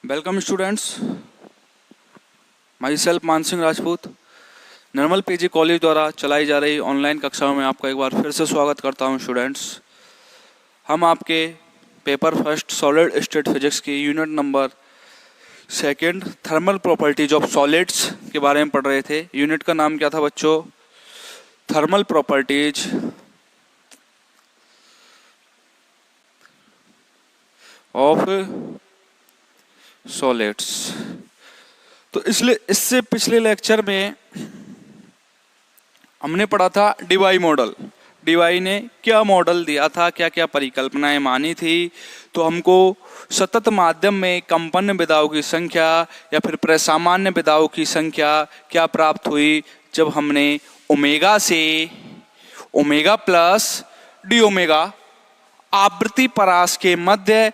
Welcome students, my self Mansingh Rajput. Nirmal PG college द्वारा चलाई जा रही ऑनलाइन कक्षाओं में आपका एक बार फिर से स्वागत करता हूं स्टूडेंट्स। हम आपके paper first solid state physics की unit number second thermal properties of solids के बारे में पढ़ रहे थे। यूनिट का नाम क्या था बच्चों? Thermal properties of solids. तो इसलिए इससे पिछले लेक्चर में हमने पढ़ा था डीवाई मॉडल। डीवाई ने क्या मॉडल दिया था, क्या क्या परिकल्पनाएं मानी थी। तो हमको सतत माध्यम में कंपन विधाओं की संख्या या फिर प्रसामान्य विधाओं की संख्या क्या प्राप्त हुई जब हमने ओमेगा से ओमेगा प्लस डी ओमेगा आवृत्ति परास के मध्य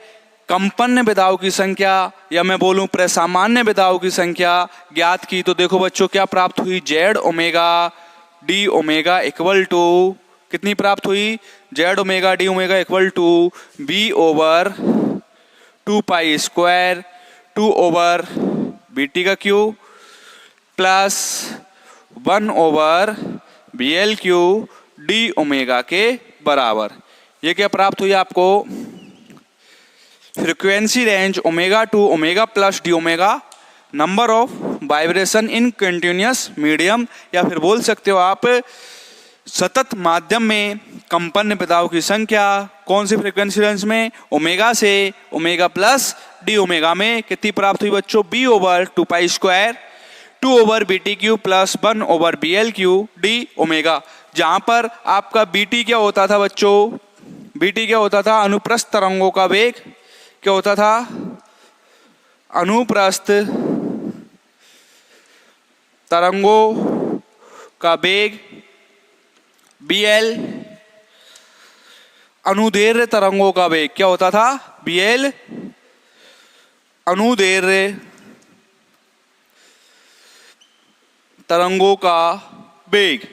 कंपन विधाओं की संख्या या मैं बोलूं प्रसामान्य विधाओं की संख्या ज्ञात की। तो देखो बच्चों क्या प्राप्त हुई, Z omega D omega equal to कितनी प्राप्त हुई, Z omega D omega equal to B over 2 pi square 2 over B T का Q plus 1 over B L Q D omega के बराबर। ये क्या प्राप्त हुई आपको? Frequency range omega to omega plus D omega, number of vibration in continuous medium, या फिर बोल सकते हो आप सतत माध्यम में कंपन विधाओं की संख्या। कौन सी फ्रीक्वेंसी रेंज में? ओमेगा से ओमेगा प्लस डी ओमेगा में कितनी प्राप्त हुई बच्चों? B over 2 pi square 2 over B T Q plus 1 over B L Q D omega. जहां पर आपका बी टी क्या होता था बच्चों? बी टी क्या होता था? अनुप्रस्थ तरंगों का वेग। क्या होता था? अनुप्रस्थ तरंगों का वेग। बीएल अनुदैर्घ्य तरंगों का वेग क्या होता था? बीएल अनुदैर्घ्य तरंगों का वेग।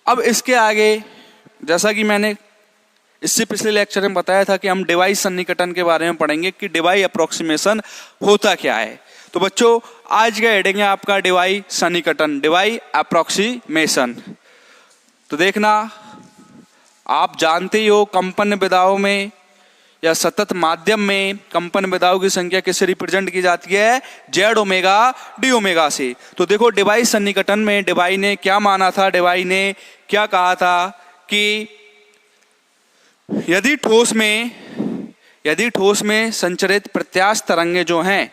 अब इसके आगे जैसा कि मैंने इससे पिछले लेक्चर में बताया था कि हम डिवाई सन्निकटन के बारे में पढ़ेंगे कि डिवाई अप्रोक्सीमेशन होता क्या है। तो बच्चों आज का हेडिंग है आपका डिवाई सन्निकटन, डिवाई अप्रोक्सीमेशन। तो देखना, आप जानते ही हो कंपन विधाओं में या सतत माध्यम में कंपन विधाओं की संख्या किससे रिप्रेजेंट की जाती है? जेड ओमेगा डी ओमेगा से। तो देखो डिवाई सन्निकटन में डिवाई ने क्या माना था? डिवाई ने क्या कहा था कि यदि ठोस में संचरित प्रत्यास्थ तरंगे जो हैं,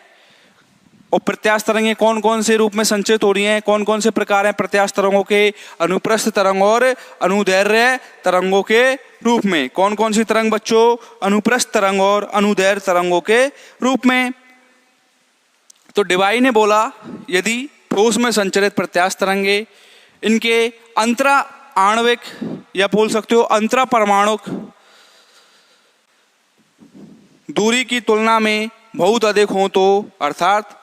और प्रत्यास्थ तरंगे कौन कौन से रूप में संचरित हो रही हैं, कौन कौन से प्रकार हैं प्रत्यास्थ तरंगों के? अनुप्रस्थ तरंग और अनुदैर्घ्य तरंगों के रूप में। कौन कौन सी तरंग बच्चों? अनुप्रस्थ तरंग और अनुदैर्घ्य तरंगों के रूप में। तो डिवाई ने बोला यदि ठोस में संचरित प्रत्यास्थ तरंगे इनके अंतरा आणविक या बोल सकते हो अंतरा परमाणुक दूरी की तुलना में बहुत अधिक हो, तो अर्थात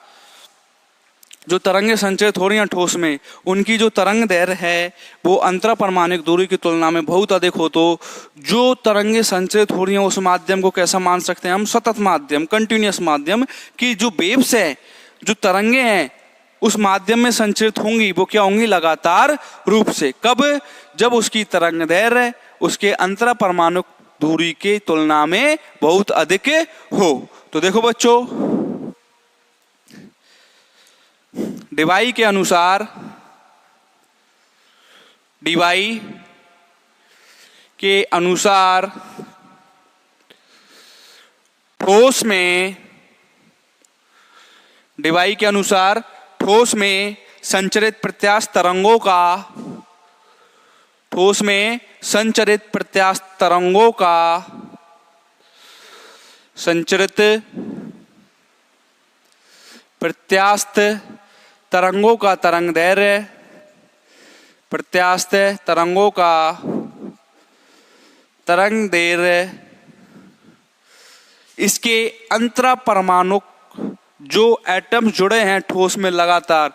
जो तरंगे संचरित हो रही हैं ठोस में उनकी जो तरंग दैर्घ्य है वो अंतरा परमाणुक दूरी की तुलना में बहुत अधिक हो, तो जो तरंगे संचरित हो रही हैं उस माध्यम को कैसा मान सकते हैं हम? सतत माध्यम, कंटिन्यूअस माध्यम। की जो वेव्स है, जो तरंगे हैं उस माध्यम में संचरित होंगी वो क्या होंगी? लगातार रूप से। कब? जब उसकी तरंग दैर्घ्य उसके अंतरा परमाणुक दूरी की तुलना में बहुत अधिक हो। तो देखो बच्चों डिवाई के अनुसार, डिवाई के अनुसार ठोस में, डिवाई के अनुसार ठोस में संचरित प्रत्यास्थ तरंगों का, ठोस में संचरित प्रत्यास्थ तरंगों का, संचरित प्रत्यास्थ तरंगों का तरंग दैर्घ्य, प्रत्यास्थ तरंगों का तरंग दैर्घ्य, इसके अंतरा परमाणुक जो एटम्स जुड़े हैं ठोस में लगातार,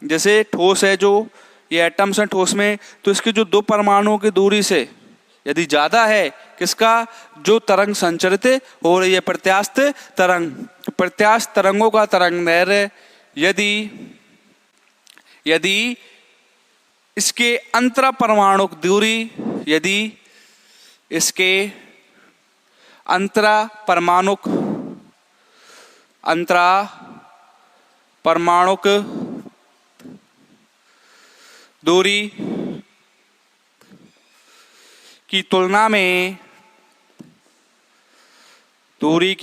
जैसे ठोस है जो ये एटम्स हैं ठोस में, तो इसके जो 2 परमाणुओं की दूरी से यदि ज्यादा है किसका, जो तरंग संचरित हो रही है प्रत्यास्थ तरंग, प्रत्यास्थ तरंगों का तरंग दैर्घ्य यदि इसके अंतरा परमाणुक दूरी, यदि इसके अंतरा परमाणुक दूरी की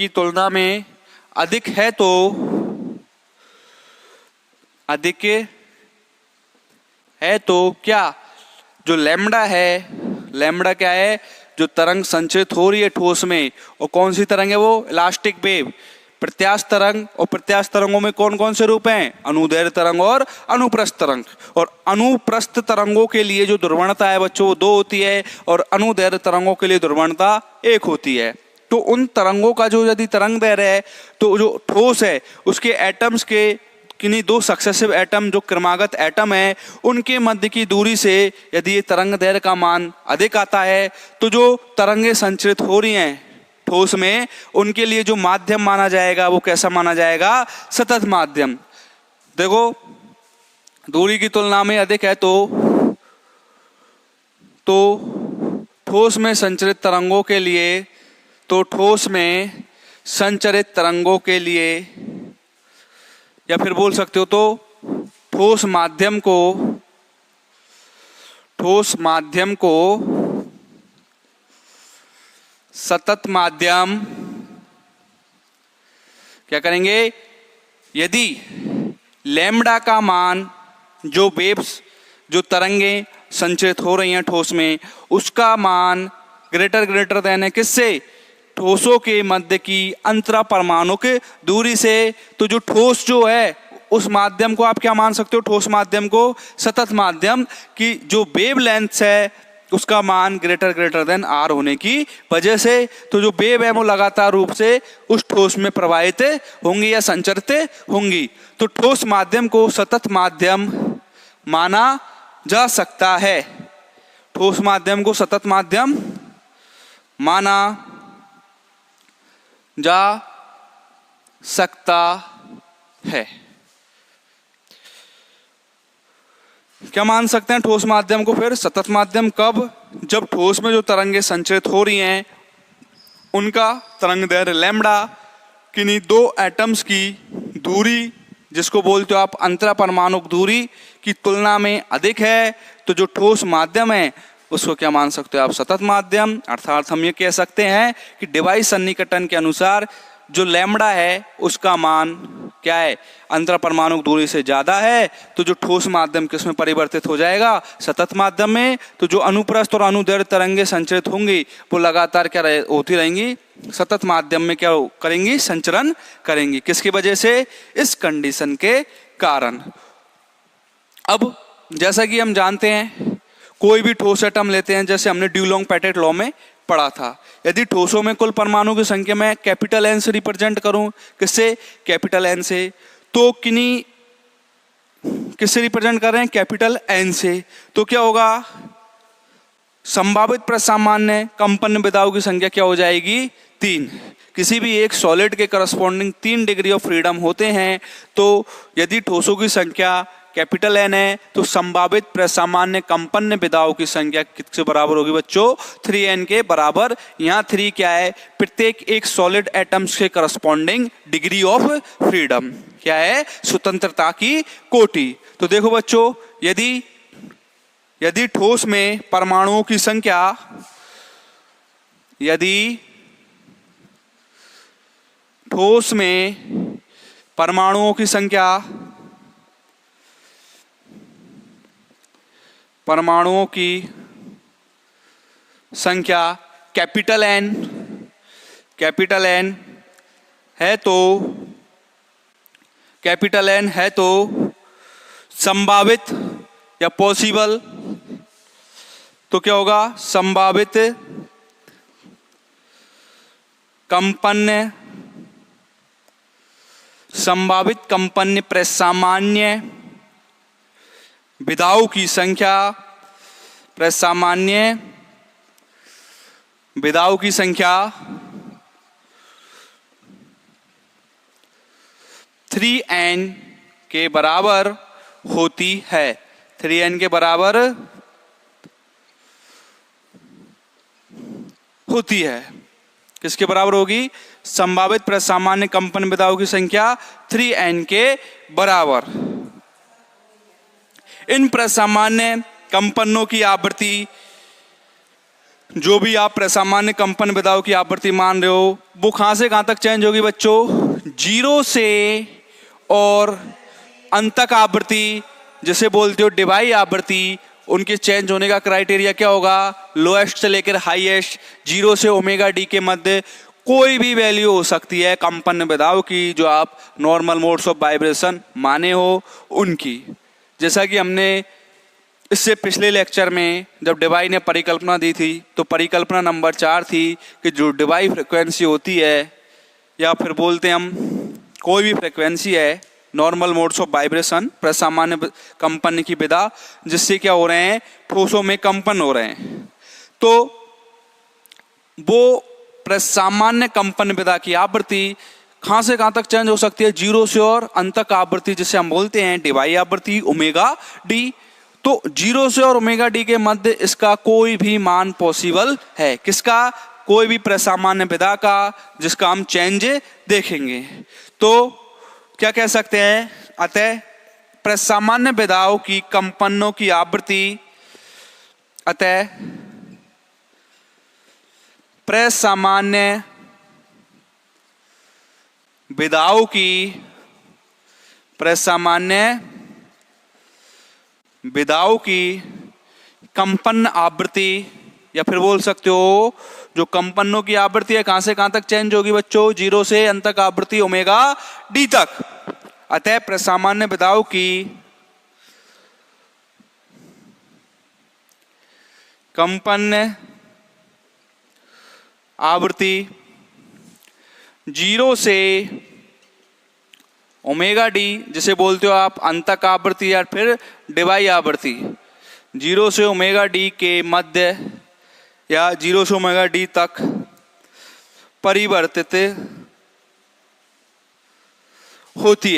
तुलना में अधिक है तो क्या, जो लैम्डा है, लैम्डा क्या है, जो तरंग संचरित हो रही है ठोस में, और कौन सी तरंग है वो, इलास्टिक वेव, प्रत्यास्थ तरंग। और प्रत्यास्थ तरंगों में कौन कौन से रूप हैं, अनुदैर्घ्य तरंग और अनुप्रस्थ तरंग। और अनुप्रस्थ तरंगों के लिए जो ध्रुवणता है बच्चों वो 2 होती है, और अनुदैर्घ्य तरंगों के लिए ध्रुवणता 1 होती है। तो उन तरंगों का जो यदि तरंग दैर्घ्य है, तो जो ठोस है उसके एटम्स के किन्हीं 2 सक्सेसिव एटम, जो क्रमागत एटम है, उनके मध्य की दूरी से यदि ये तरंग दैर्घ्य का मान अधिक आता है, तो जो तरंगे संचरित हो रही हैं ठोस में, उनके लिए जो माध्यम माना जाएगा वो कैसा माना जाएगा, सतत माध्यम। देखो दूरी की तुलना में अधिक है तो ठोस में संचरित तरंगों के लिए, या फिर बोल सकते हो तो ठोस माध्यम को सतत माध्यम क्या करेंगे, यदि लैम्डा का मान, जो वेव्स, जो तरंगे संचरित हो रही हैं ठोस में, उसका मान ग्रेटर देन है किससे, ठोसों के मध्य की अंतरा परमाणुक दूरी से। तो जो ठोस जो है उस माध्यम को आप क्या मान सकते हो, ठोस माध्यम को सतत माध्यम की जो वेव लेंथ है उसका मान ग्रेटर देन आर होने की वजह से, तो जो वेव है वो लगातार रूप से उस ठोस में प्रवाहित होंगी या संचरित होंगी। तो ठोस माध्यम को सतत माध्यम माना जा सकता है, ठोस माध्यम को सतत माध्यम माना जा सकता है। क्या मान सकते हैं ठोस माध्यम को फिर सतत माध्यम, कब, जब ठोस में जो तरंगे संचरित हो रही हैं उनका तरंग दैर्घ्य लैम्डा किन्हीं 2 एटम्स की दूरी, जिसको बोलते हो आप अंतरा परमाणुक दूरी, की तुलना में अधिक है, तो जो ठोस माध्यम है उसको क्या मान सकते हो आप, सतत माध्यम। अर्थात हम ये कह सकते हैं कि डिवाइस सन्निकटन के अनुसार जो लैम्डा है उसका मान क्या है, अंतरा परमाणुक दूरी से ज्यादा है, तो जो ठोस माध्यम किसमें परिवर्तित हो जाएगा, सतत माध्यम में। तो जो अनुप्रस्थ और अनुदैर्घ्य तरंगे संचरित होंगी वो लगातार क्या होती रहेंगी, सतत माध्यम में क्या करेंगी, संचरण करेंगी। किसकी वजह से, इस कंडीशन के कारण। अब जैसा कि हम जानते हैं कोई भी ठोस एटम लेते हैं, जैसे हमने ड्यूलोंग पेटेट लॉ में पढ़ा था, यदि ठोसों में कुल परमाणु की संख्या मैं कैपिटल एन से रिप्रेजेंट करूं, किससे, कैपिटल एन से, तो किससे रिप्रेजेंट कर रहे हैं, कैपिटल एन से, तो क्या होगा, संभावित प्रसामान्य कंपन विधाओं की संख्या क्या हो जाएगी, 3। किसी भी एक सॉलिड के करस्पॉन्डिंग 3 डिग्री ऑफ फ्रीडम होते हैं, तो यदि ठोसों की संख्या कैपिटल एन है तो संभावित प्रसामान्य कंपन विधाओं की संख्या किसके बराबर होगी बच्चों, 3n के बराबर। यहाँ 3 क्या है, प्रत्येक एक सॉलिड एटम्स के करस्पॉन्डिंग डिग्री ऑफ फ्रीडम, क्या है, स्वतंत्रता की कोटि। तो देखो बच्चों, यदि ठोस में परमाणुओं की संख्या, यदि ठोस में परमाणुओं की संख्या, परमाणुओं की संख्या कैपिटल एन है तो संभावित या पॉसिबल, तो क्या होगा, संभावित कंपन्य प्रसामान्य विधाओं की संख्या, प्रसामान्य विधाओं की संख्या 3n के बराबर होती है। 3n के बराबर होती है। किसके बराबर होगी? संभावित प्रसामान्य कंपन विधाओं की संख्या 3n के बराबर। इन प्रसामान्य कंपनों की आवृत्ति, जो भी आप प्रसामान्य कंपन विधाओं की आवृत्ति मान रहे हो, वो कहां से कहां तक चेंज होगी बच्चों? 0 से और अंत तक आवृत्ति, जिसे बोलते हो डिवाई आवृत्ति, उनके चेंज होने का क्राइटेरिया क्या होगा? लोएस्ट से लेकर हाईएस्ट, 0 से ओमेगा डी के मध्य कोई भी वैल्यू हो सकती है कंपन विधाओं की, जो आप नॉर्मल मोड्स ऑफ वाइब्रेशन माने हो उनकी। जैसा कि हमने इससे पिछले लेक्चर में जब डिवाई ने परिकल्पना दी थी, तो परिकल्पना नंबर 4 थी कि जो डिवाई फ्रिक्वेंसी होती है, या फिर बोलते हैं हम कोई भी फ्रिक्वेंसी है, नॉर्मल मोड्स ऑफ वाइब्रेशन, प्रसामान्य कंपन की विधा, जिससे क्या हो रहे हैं? ठोसों में कंपन हो रहे हैं। तो वो प्रसामान्य कंपन विधा की आवृत्ति कहां से कहां तक चेंज हो सकती है? 0 से और अंत तक आवृत्ति, जिसे हम बोलते हैं डिवाई आवृत्ति ओमेगा डी। तो 0 से और ओमेगा डी के मध्य इसका कोई भी मान पॉसिबल है। किसका? कोई भी प्रसामान्य विधा का, जिसका हम चेंज देखेंगे। तो क्या कह सकते हैं? अतः प्रसामान्य विधाओं की कंपनों की आवृत्ति, अतः प्रसामान्य विधाओं की कंपन आवृत्ति, या फिर बोल सकते हो जो कंपनों की आवृत्ति है, कहां से कहां तक चेंज होगी बच्चों? 0 से अंत तक आवृत्ति ओमेगा डी तक। अतः प्रसामान्य विधाओं की कंपन आवृत्ति 0 से ओमेगा डी, जिसे बोलते हो आप अंत तक आवृत्ति या फिर डिवाई आवृत्ति, 0 से ओमेगा डी के मध्य या 0 से ओमेगा डी तक परिवर्तित होती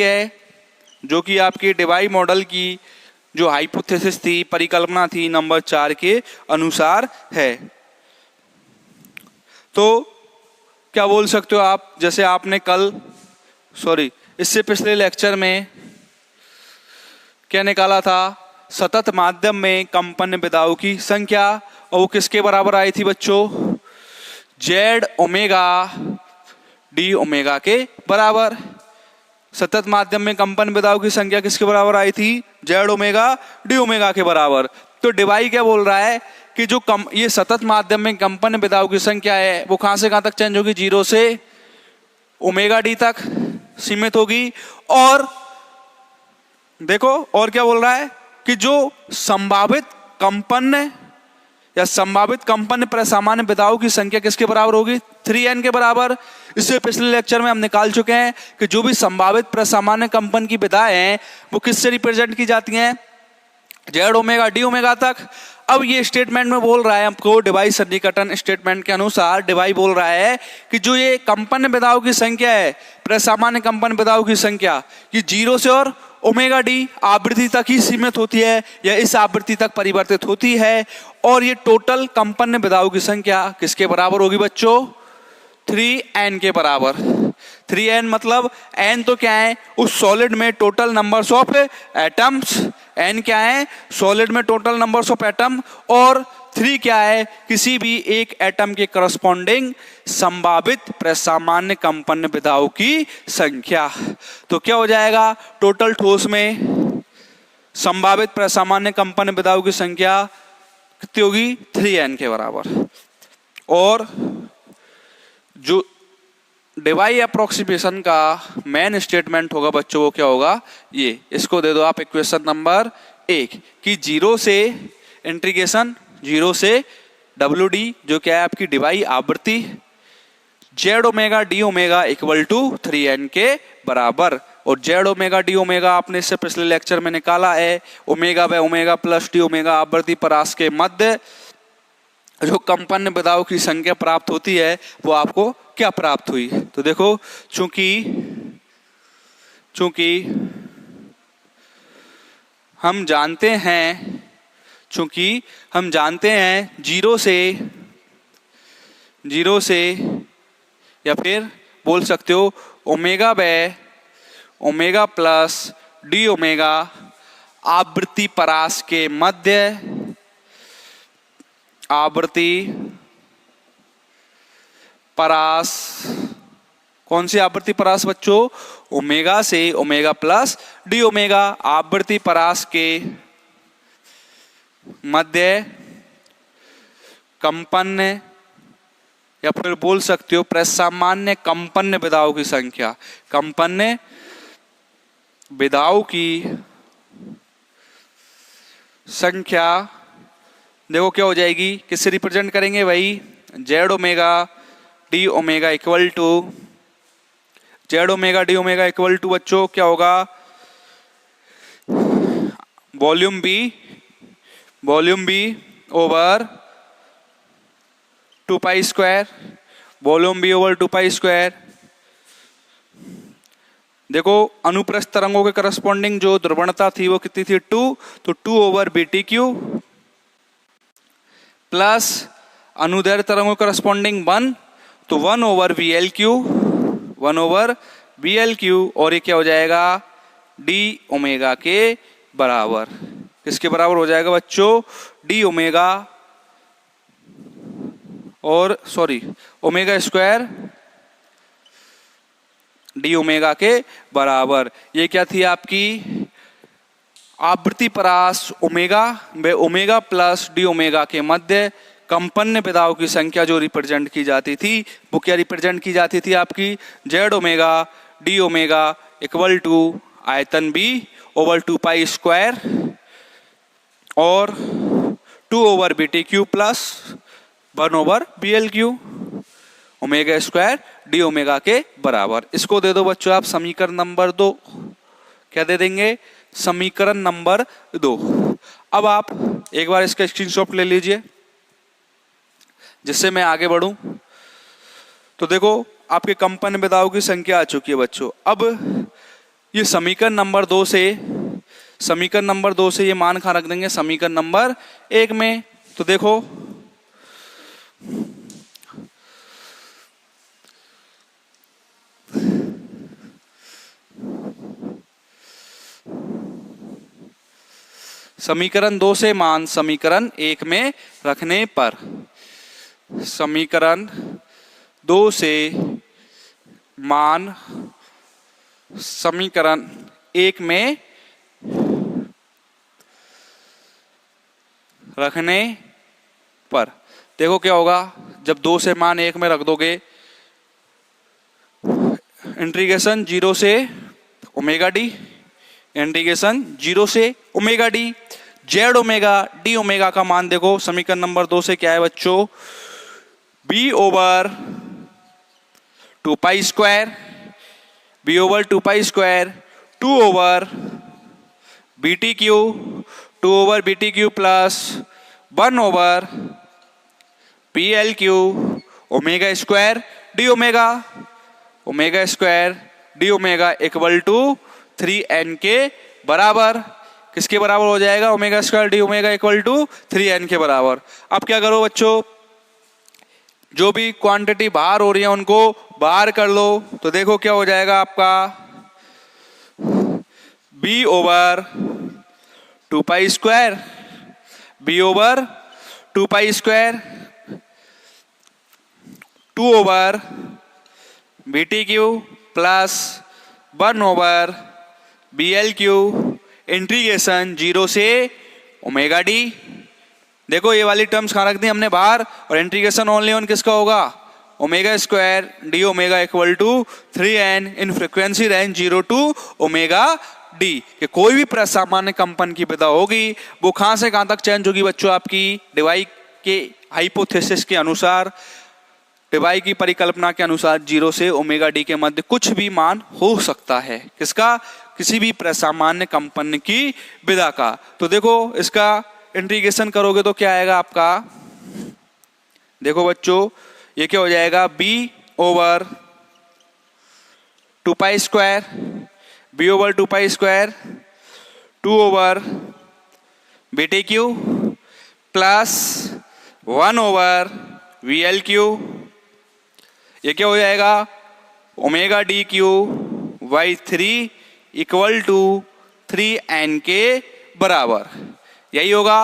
है, जो कि आपके डिवाई मॉडल की जो हाइपोथेसिस थी, परिकल्पना थी, नंबर 4 के अनुसार है। तो क्या बोल सकते हो आप? जैसे आपने इससे पिछले लेक्चर में क्या निकाला था? सतत माध्यम में कंपन विधाओं की संख्या, और वो किसके बराबर आई थी बच्चों? जेड ओमेगा डी ओमेगा के बराबर। सतत माध्यम में कंपन विधाओं की संख्या किसके बराबर आई थी? जेड ओमेगा डी ओमेगा के बराबर। तो डिवाई क्या बोल रहा है कि जो ये सतत माध्यम में कंपन विधाओं की संख्या है, वो कहां से कहां तक चेंज होगी? 0 से ओमेगा डी तक सीमित होगी। और देखो और क्या बोल रहा है कि जो संभावित कंपन प्रसामान्य विधाओं की संख्या किसके बराबर होगी? 3n के बराबर। इससे पिछले लेक्चर में हम निकाल चुके हैं कि जो भी संभावित प्रसामान्य कंपन की विधाएं हैं, वो किससे रिप्रेजेंट की जाती हैं? जेड ओमेगा डी ओमेगा तक। अब ये स्टेटमेंट में बोल रहा है हमको, डिवाई सन्निकटन स्टेटमेंट के अनुसार डिवाई बोल रहा है कि जो ये कंपन विधाओं की संख्या है, प्रसामान्य कंपन विधाओं की संख्या, ये 0 से और ओमेगा डी आवृत्ति तक ही सीमित होती है, या इस आवृत्ति तक परिवर्तित होती है। और ये टोटल कंपन विधाओं की संख्या किसके बराबर होगी बच्चों? 3n के बराबर। 3n मतलब n तो क्या है? उस सॉलिड में total numbers of atoms. n क्या है? सॉलिड में टोटल नंबर्स ऑफ एटम। और 3 क्या है? किसी भी एक एटम के करस्पॉन्डिंग संभावित प्रसामान्य कंपन विधाओं की संख्या। तो क्या हो जाएगा? टोटल ठोस में संभावित प्रसामान्य कंपन विधाओं की संख्या कितनी होगी? 3n के बराबर। और जो डिवाई अप्रोक्सीमेशन का मेन स्टेटमेंट होगा बच्चों, वो क्या होगा? ये इसको दे दो आप इक्वेशन नंबर 1 कि 0 से इंटीग्रेशन 0 से WD, जो क्या है आपकी डिवाई आवृत्ति, Z omega D omega equal to 3n के बराबर। और जेड ओमेगा डी ओमेगा आपने इससे पिछले लेक्चर में निकाला है, omega by omega plus D omega आवृत्ति परास के मध्य जो कंपन विधाओं की संख्या प्राप्त होती है वो आपको क्या प्राप्त हुई। तो देखो चूंकि हम जानते हैं जीरो से या फिर बोल सकते हो omega by omega plus D omega आवृत्ति परास के मध्य आवृत्ति परास, कौन सी आवृत्ति परास बच्चों, ओमेगा से ओमेगा प्लस डी ओमेगा आवृत्ति परास के मध्य कंपन या फिर बोल सकते हो प्रसामान्य कंपन विधाओं की संख्या। कंपन विधाओं की संख्या देखो क्या हो जाएगी, किससे रिप्रेजेंट करेंगे भाई, Z omega D omega equal to Z omega D omega equal to बच्चों क्या होगा, volume B over 2 pi square, volume B over 2 pi square. देखो अनुप्रस्थ तरंगों के करस्पॉन्डिंग जो ध्रुवणता थी वो कितनी थी 2, तो 2 over B T Q plus अनुदैर्ध्य तरंगों के करस्पॉन्डिंग 1, तो 1 ओवर वी एल क्यू और ये क्या हो जाएगा डी ओमेगा के बराबर। किसके बराबर हो जाएगा बच्चों, डी ओमेगा और ओमेगा स्क्वायर डी ओमेगा के बराबर। ये क्या थी आपकी आवृत्ति परास ओमेगा प्लस डी ओमेगा के मध्य कंपन विधाओं की संख्या जो रिप्रेजेंट की जाती थी वो क्या रिप्रेजेंट की जाती थी आपकी, Z omega D omega equal to आयतन बी ओवर 2 पाई स्क्वायर और 2 over B T Q plus 1 over B L Q omega square D omega के बराबर। इसको दे दो बच्चों आप समीकरण नंबर 2, क्या दे देंगे, समीकरण नंबर 2। अब आप एक बार इसका स्क्रीनशॉट ले लीजिए जिससे मैं आगे बढ़ूं। तो देखो आपके कंपन विधाओं की संख्या आ चुकी है बच्चों। अब ये समीकरण नंबर 2 से ये मान कहाँ रख देंगे, समीकरण नंबर 1 में। तो देखो समीकरण 2 से मान समीकरण 1 में रखने पर, समीकरण 2 से मान समीकरण 1 में रखने पर देखो क्या होगा, जब 2 से मान 1 में रख दोगे, इंटीग्रेशन 0 से ओमेगा डी, इंटीग्रेशन 0 से omega D, Z omega D omega का मान देखो समीकरण नंबर 2 से क्या है बच्चों, B over 2 pi square, B over 2 pi square 2 over B T Q, 2 over B T Q plus 1 over P L Q omega square D omega, omega square D omega equal to 3n के बराबर। किसके बराबर हो जाएगा, omega square D omega equal to 3n के बराबर। अब क्या करो बच्चों, जो भी क्वांटिटी बाहर हो रही है उनको बाहर कर लो। तो देखो क्या हो जाएगा आपका, b over 2 pi square, b over 2 pi square 2 over B T Q plus 1 over B L Q integration 0 से ओमेगा डी। देखो ये वाली टर्म्स कहाँ रख दी हमने बाहर, और इंटीग्रेशन ओनली ऑन किसका होगा, omega square D omega equal to 3n in frequency range 0 to omega D. कि कोई भी प्रसामान्य कंपन की विधा होगी वो कहाँ से कहाँ तक चेंज होगी बच्चों, आपकी डिवाई के हाइपोथेसिस के अनुसार, डिवाई की परिकल्पना के अनुसार 0 से ओमेगा डी के मध्य कुछ भी मान हो सकता है। किसका, किसी भी प्रसामान्य कंपन की विधा का। तो देखो इसका इंटीग्रेशन करोगे तो क्या आएगा आपका, देखो बच्चों, ये क्या हो जाएगा, b over 2 pi square, b over 2 pi square 2 over B T Q plus 1 over V L Q. ये क्या हो जाएगा, omega D Q by 3 equal to 3n के बराबर। यही होगा,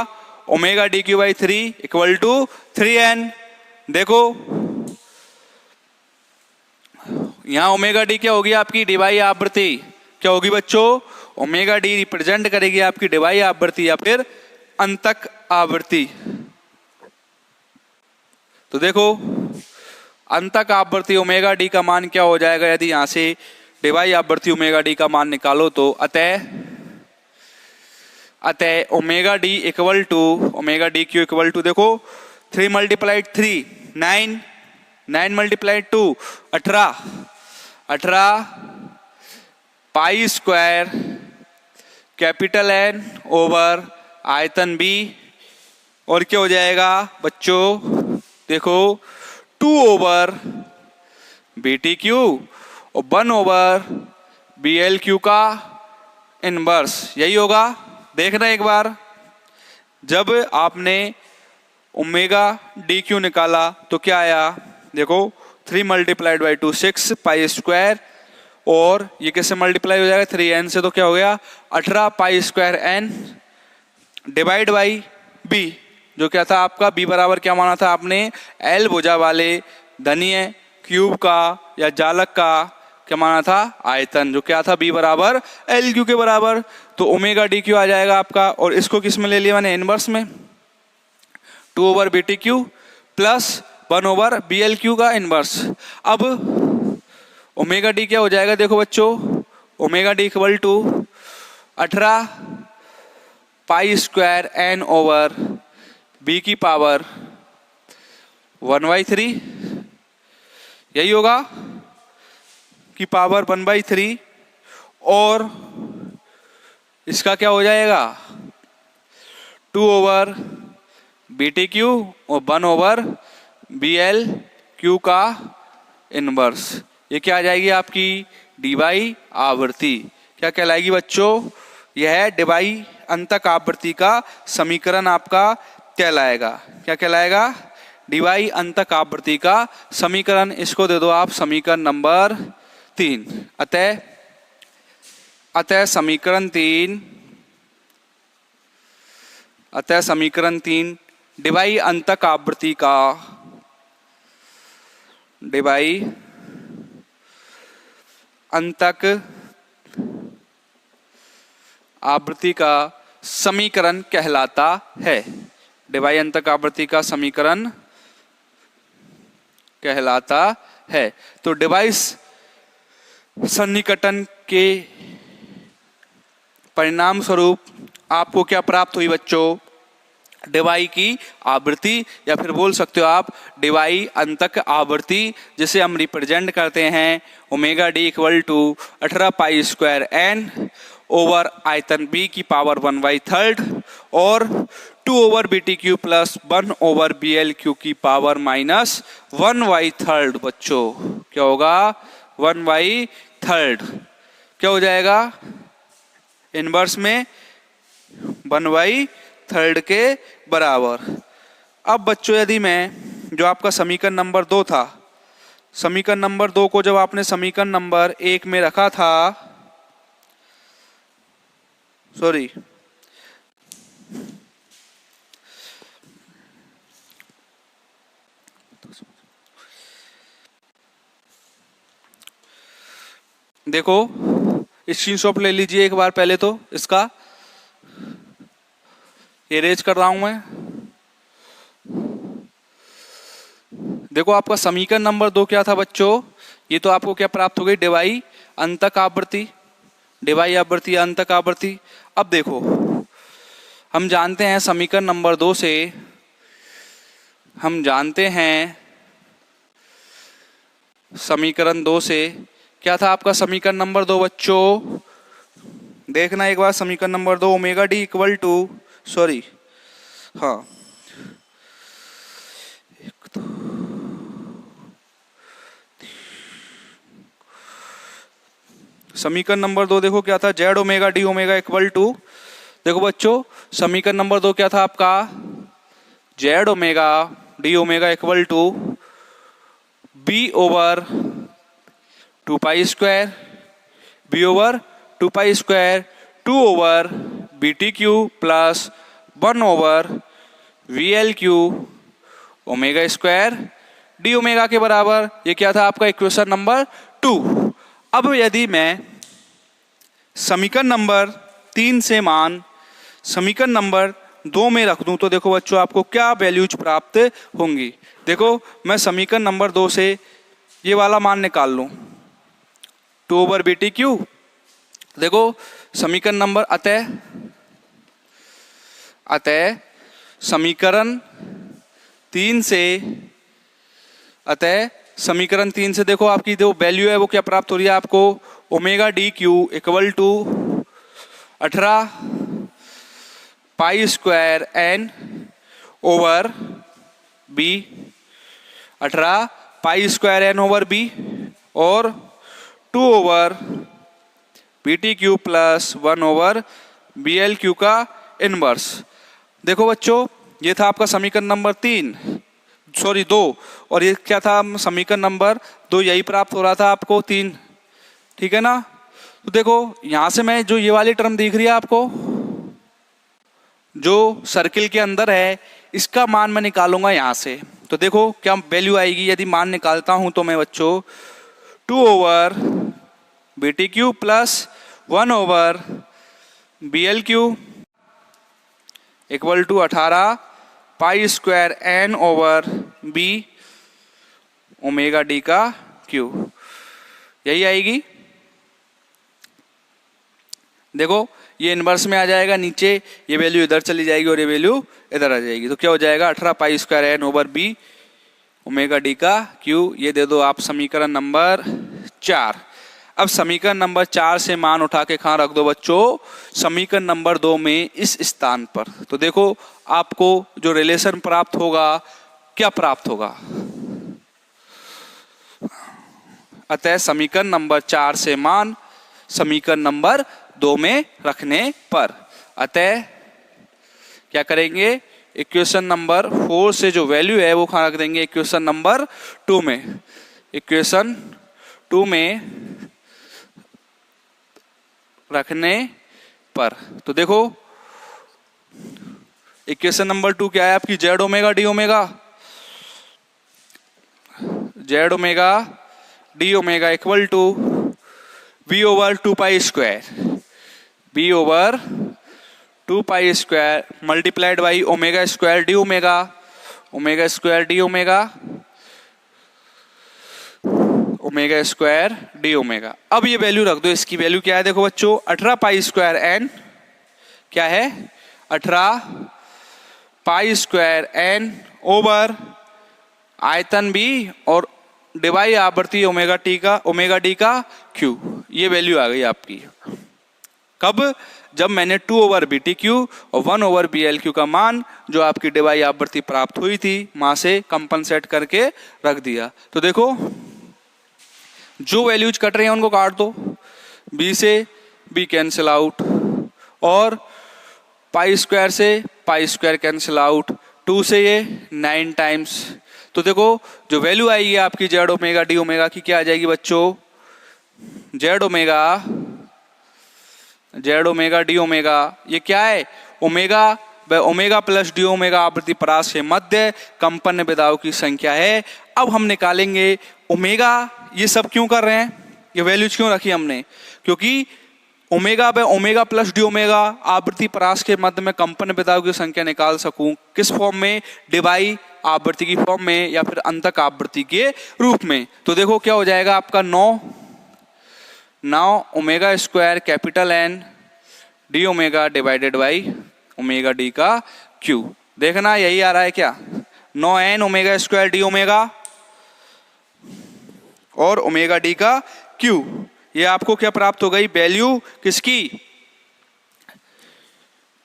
omega D Q by 3 equal to 3n। देखो यहां ओमेगा डी क्या होगी, आपकी डिवाई आवृत्ति क्या होगी बच्चों, ओमेगा डी रिप्रेजेंट करेगी आपकी डिवाई आवृत्ति या फिर अंतक आवृत्ति। तो देखो अंतक आवृत्ति ओमेगा डी का मान क्या हो जाएगा, यदि यहां से डिवाई आवृत्ति ओमेगा डी का मान निकालो तो अतः omega D equal to omega D Q equal to, देखो 3 multiplied 3 9, 9 multiplied 2 18 pi square capital N over आयतन बी। और क्या हो जाएगा बच्चों, देखो 2 ओवर बी टी क्यू और 1 ओवर बी एल क्यू का इनवर्स। यही होगा, देखना एक बार, जब आपने ओमेगा डी क्यू निकाला तो क्या आया, देखो 3 मल्टीप्लाइड बाई 2 6 पाई स्क्वायर, और ये कैसे मल्टीप्लाई हो जाएगा 3n से, तो क्या हो गया 18 pi square n divide by b, जो क्या था आपका b बराबर क्या माना था आपने, l भुजा वाले धनीय क्यूब का या जालक का क्या माना था, आयतन, जो क्या था b बराबर l क्यू के बराबर। तो ओमेगा डी क्यू आ जाएगा आपका, और इसको किस में ले लिया मैंने, इनवर्स में, 2 over B T Q plus 1 over B L Q का इनवर्स। अब ओमेगा डी क्या हो जाएगा, देखो बच्चों, omega D equal to 18 pi square N over B की पावर 1/3, यही होगा की पावर 1/3, और इसका क्या हो जाएगा 2 ओवर बी टी क्यू और 1 ओवर बी एल क्यू का इनवर्स। ये क्या आ जाएगी आपकी डिवाई आवृत्ति, क्या कहलाएगी बच्चों, यह डिवाई अंतक आवृत्ति का समीकरण आपका कहलाएगा। क्या कहलाएगा, डिवाई अंतक आवृत्ति का समीकरण। इसको दे दो आप समीकरण नंबर 3। अतः समीकरण 3 डिवाई अंतक आवृत्ति का अंतक आवृत्ति का समीकरण कहलाता है। डिवाई अंतक आवृत्ति का समीकरण कहलाता है। तो डिवाइस सन्निकटन के परिणाम स्वरूप आपको क्या प्राप्त हुई बच्चों, डिवाई की आवृत्ति, या फिर बोल सकते हो आप डिवाई अंतक आवृत्ति, जिसे हम रिप्रेजेंट करते हैं omega D equal to 18 pi square N over आयतन बी की पावर 1/3 और 2 over B T Q plus 1 over B L Q की पावर -1/3। बच्चों क्या होगा 1/3, क्या हो जाएगा इनवर्स में 1/3 के बराबर। अब बच्चों यदि मैं जो आपका समीकरण नंबर 2 था, समीकरण नंबर 2 को जब आपने समीकरण नंबर 1 में रखा था, सॉरी देखो स्क्रीनशॉट ले लीजिए एक बार, पहले तो इसका इरेज कर रहा हूं मैं। देखो आपका समीकरण नंबर 2 क्या था बच्चों, ये तो आपको क्या प्राप्त हो गई, डिवाई अंतक आवृत्ति, डिवाई आवृत्ति अंतक आवृत्ति। अब देखो हम जानते हैं समीकरण नंबर 2 से, हम जानते हैं समीकरण 2 से क्या था आपका समीकरण नंबर 2 बच्चों, देखना एक बार समीकरण number 2, omega D equal to, sorry हाँ 1 2 समीकरण नंबर 2 देखो क्या था, Z omega D omega equal to, देखो बच्चों समीकरण नंबर 2 क्या था आपका, Z omega D omega equal to B over 2 pi square, B over 2 pi square 2 over B T Q plus 1 over V L Q omega square D omega के बराबर। ये क्या था आपका इक्वेशन नंबर 2। अब यदि मैं समीकरण नंबर 3 से मान समीकरण नंबर 2 में रख दूं तो देखो बच्चों आपको क्या वैल्यूज प्राप्त होंगी। देखो मैं समीकरण नंबर 2 से ये वाला मान निकाल लूं 2 ओवर बी टी क्यू। देखो समीकरण नंबर अतः समीकरण 3 से समीकरण 3 से देखो आपकी जो वैल्यू है वो क्या प्राप्त हो रही है आपको, omega D Q equal to 18 pi square N over B, 18 pi square N over B और 2 over B T Q plus 1 over B L Q का इनवर्स। देखो बच्चों ये था आपका समीकरण नंबर 2 और ये क्या था समीकरण नंबर 2, यही प्राप्त हो रहा था आपको 3, ठीक है ना। तो देखो यहां से मैं जो ये वाली टर्म दिख रही है आपको जो सर्किल के अंदर है इसका मान मैं निकालूंगा यहां से। तो देखो क्या वैल्यू आएगी, यदि मान निकालता हूं तो मैं बच्चों 2 over B T Q plus 1 over B L Q equal to 18 pi square N over B omega D का क्यू, यही आएगी। देखो ये इनवर्स में आ जाएगा, नीचे ये वैल्यू इधर चली जाएगी और ये वैल्यू इधर आ जाएगी। तो क्या हो जाएगा 18 pi square N over B omega D का क्यू। ये दे दो आप समीकरण नंबर 4। अब समीकरण नंबर 4 से मान उठा के कहाँ रख दो बच्चों, समीकरण नंबर 2 में इस स्थान पर। तो देखो आपको जो रिलेशन प्राप्त होगा क्या प्राप्त होगा, अतः समीकरण नंबर 4 से मान समीकरण नंबर 2 में रखने पर, अतः क्या करेंगे इक्वेशन नंबर 4 से जो वैल्यू है वो कहाँ रख देंगे इक्वेशन नंबर 2 में। इक्वेशन 2 में रखने पर तो देखो इक्वेशन नंबर 2 क्या है आपकी, Z omega D omega, Z omega D omega equal to B over 2 pi square, B over 2 pi square multiplied by omega square D omega, omega square D omega, omega square D omega. अब ये value रख दो, इसकी value क्या है देखो बच्चों 18 pi square N क्या है 18 पाई स्क्वायर एन ओवर आयतन बी और डिवाई आवृत्ति ओमेगा टी का ओमेगा डी का क्यू। ये वैल्यू आ गई आपकी कब, जब मैंने 2 ओवर बी टी क्यू और 1 ओवर बी एल क्यू का मान जो आपकी डिवाई आवृत्ति प्राप्त हुई थी वहां से कंपनसेट करके रख दिया। तो देखो जो वैल्यूज कट रही हैं उनको काट दो, बी से बी कैंसिल आउट और पाई स्क्वायर से पाई स्क्वायर कैंसिल आउट, 2 से ये 9 टाइम्स। तो देखो जो वैल्यू आएगी आपकी जेड ओमेगा डी ओमेगा की क्या आ जाएगी बच्चों, जेड ओमेगा डी ओमेगा ये क्या है ओमेगा व ओमेगा प्लस डी ओमेगा आवृत्ति परास के मध्य कंपन विधाओं की संख्या है। अब हम निकालेंगे ओमेगा, ये सब क्यों कर रहे हैं, ये वैल्यूज क्यों रखी हमने, क्योंकि ओमेगा व ओमेगा प्लस डी ओमेगा आवृत्ति परास के मध्य में कंपन विधाओं की संख्या निकाल सकूं किस फॉर्म में, डिवाई आवृत्ति की फॉर्म में या फिर अंतक आवृत्ति के रूप में। तो देखो क्या हो जाएगा आपका 9 omega square capital N D omega divided by omega D का क्यू। देखना यही आ रहा है क्या, 9 N omega square D omega और ओमेगा डी का क्यू। ये आपको क्या प्राप्त हो गई वैल्यू किसकी,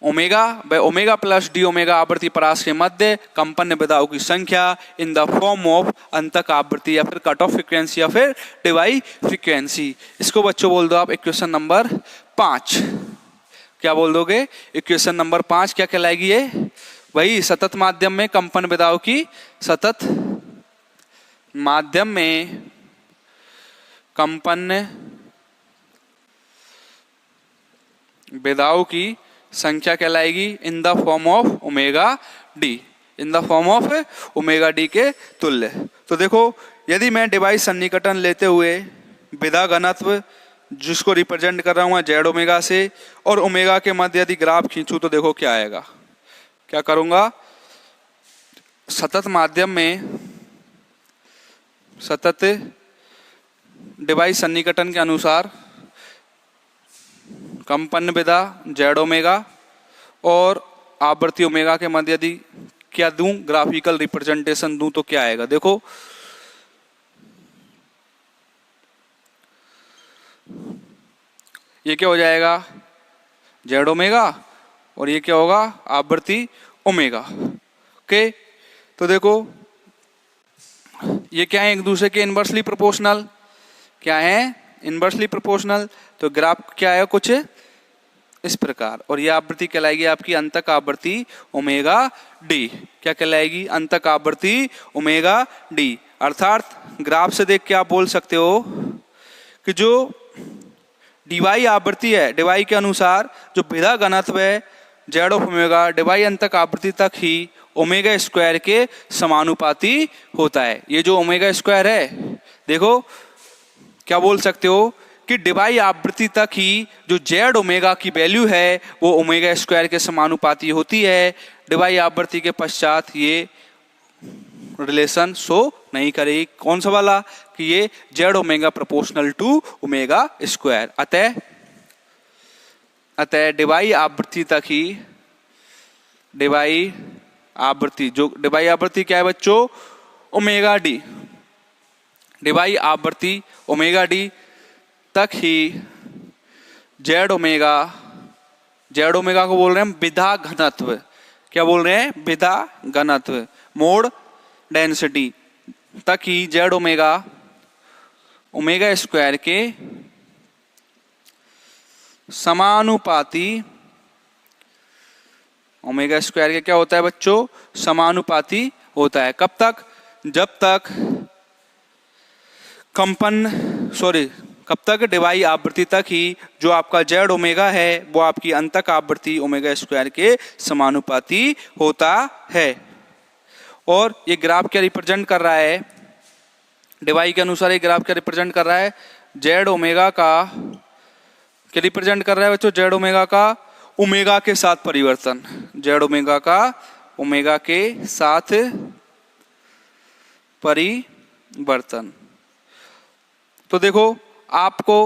ओमेगा व ओमेगा प्लस डी ओमेगा आवृत्ति परास के मध्य कंपन विधाओं की संख्या इन द फॉर्म ऑफ अंतक आवृत्ति या फिर कट ऑफ फ्रीक्वेंसी या फिर डिवाई फ्रीक्वेंसी। इसको बच्चों बोल दो आप इक्वेशन नंबर 5। क्या बोल दोगे? इक्वेशन नंबर 5 क्या कहलाएगी ये? वही सतत माध्यम में कंपन विधाओं की, सतत माध्यम में कंपन विधाओं की संख्या कहलाएगी in the form of omega D, in the form of omega D के तुल्य। तो देखो, यदि मैं डिवाइस सन्निकटन लेते हुए विधा घनत्व जिसको रिप्रेजेंट कर रहा हूं जेड ओमेगा से और ओमेगा के मध्य यदि ग्राफ खींचूं तो देखो क्या आएगा। क्या करूंगा? सतत माध्यम में, सतत डिवाइस सन्निकटन के अनुसार कंपन विधा जेड ओमेगा और आवृत्ति ओमेगा के मध्य यदि क्या दूं, ग्राफिकल रिप्रेजेंटेशन दूं तो क्या आएगा? देखो, ये क्या हो जाएगा? जेड ओमेगा और ये क्या होगा? आवृत्ति ओमेगा। ओके, तो देखो ये क्या है? एक दूसरे के इनवर्सली प्रोपोर्शनल। क्या है? Inversely proportional. तो ग्राफ क्या है? कुछ इस प्रकार। और यह आवृत्ति कहलाएगी आपकी अंतक आवृत्ति ओमेगा डी। क्या कहलाएगी? अंतक आवृत्ति ओमेगा डी। अर्थात ग्राफ से देख के आप बोल सकते हो कि जो डिवाई आवृत्ति है, डिवाई के अनुसार जो विधा घनत्व है जेड ऑफ ओमेगा डिवाई अंतक आवृत्ति तक ही ओमेगा स्क्वायर के समानुपाती होता है। ये जो ओमेगा स्क्वायर है, देखो क्या बोल सकते हो कि डिवाई आवृत्ति तक ही जो जेड ओमेगा की वैल्यू है वो ओमेगा स्क्वायर के समानुपाती होती है। डिवाई आवृत्ति के पश्चात ये रिलेशन शो नहीं करेगी। कौन सा वाला? कि ये Z omega proportional to omega square. अतः डिवाई आवृत्ति तक ही, डिवाई आवृत्ति, जो डिवाई आवृत्ति क्या है बच्चों? Omega D. डिवाई आवृत्ति ओमेगा डी तक ही जेड ओमेगा, जेड ओमेगा को बोल रहे हैं विधा घनत्व। क्या बोल रहे हैं? विधा घनत्व, मोड डेंसिटी तक ही जेड ओमेगा ओमेगा स्क्वायर के समानुपाती, ओमेगा स्क्वायर के क्या होता है बच्चों? समानुपाती होता है। कब तक? जब तक कब तक? डिवाई आवृत्ति तक ही जो आपका जेड ओमेगा है वो आपकी अंतक आवृत्ति ओमेगा स्क्वायर के समानुपाती होता है। और ये ग्राफ क्या रिप्रेजेंट कर रहा है? डिवाई के अनुसार ये ग्राफ क्या रिप्रेजेंट कर रहा है? जेड ओमेगा का क्या रिप्रेजेंट कर रहा है बच्चों? जेड ओमेगा का ओमेगा के साथ परिवर्तन। जेड ओमेगा का ओमेगा के साथ परिवर्तन। तो देखो आपको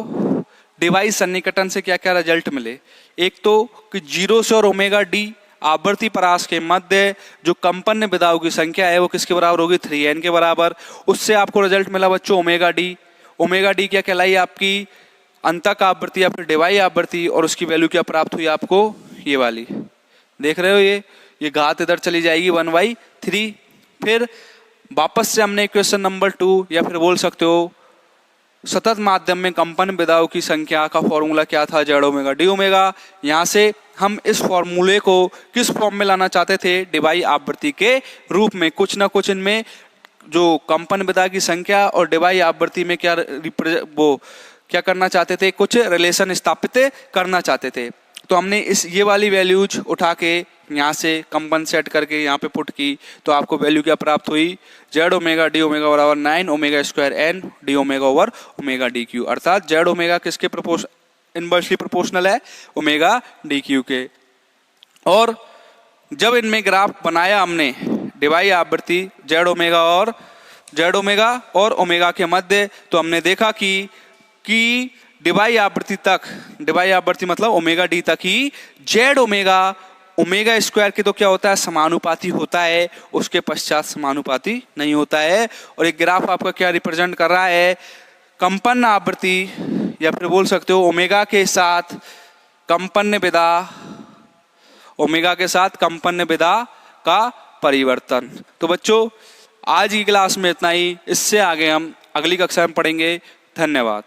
डिवाइस सन्निकटन से क्या क्या रिजल्ट मिले। एक तो कि 0 से और ओमेगा डी आवृत्ति परास के मध्य जो कंपन विधाओं की संख्या है वो किसके बराबर होगी? 3n के बराबर। उससे आपको रिजल्ट मिला बच्चों ओमेगा डी। ओमेगा डी क्या कहलाई? आपकी अंतक आवृत्ति या फिर डिवाई आवृत्ति। और उसकी वैल्यू क्या प्राप्त हुई आपको? ये वाली देख रहे हो, ये घात इधर चली जाएगी 1/3। फिर वापस से हमने इक्वेशन नंबर 2 या फिर बोल सकते हो सतत माध्यम में कंपन विधाओं की संख्या का फॉर्मूला क्या था? Z omega D omega. यहाँ से हम इस फॉर्मूले को किस फॉर्म में लाना चाहते थे? डिवाई आवृत्ति के रूप में। कुछ ना कुछ इनमें जो कंपन विधा की संख्या और डिवाई आवृत्ति में क्या वो क्या करना चाहते थे? कुछ रिलेशन स्थापित करना चाहते थे। तो हमने ये वाली वैल्यूज उठा के यहाँ से कंपन सेट करके यहाँ पे पुट की तो आपको वैल्यू क्या प्राप्त हुई? जेड ओमेगा डी ओमेगा बराबर 9 omega square N D omega over omega D Q. अर्थात जेड ओमेगा किसके इनवर्सली प्रोपोर्शनल है? ओमेगा डी क्यू के। और जब इनमें ग्राफ बनाया हमने डिवाई आवृत्ति जेड ओमेगा और ओमेगा के मध्य, तो हमने देखा कि डिवाई आवृत्ति तक, डिवाई आवृत्ति मतलब ओमेगा डी तक ही जेड ओमेगा ओमेगा स्क्वायर के तो क्या होता है? समानुपाती होता है। उसके पश्चात समानुपाती नहीं होता है। और एक ग्राफ आपका क्या रिप्रेजेंट कर रहा है? कंपन आवृत्ति या फिर बोल सकते हो ओमेगा के साथ कंपन विधा ओमेगा के साथ कंपन विधा का परिवर्तन। तो बच्चों आज की क्लास में इतना ही, इससे आगे हम अगली कक्षा में पढ़ेंगे। धन्यवाद।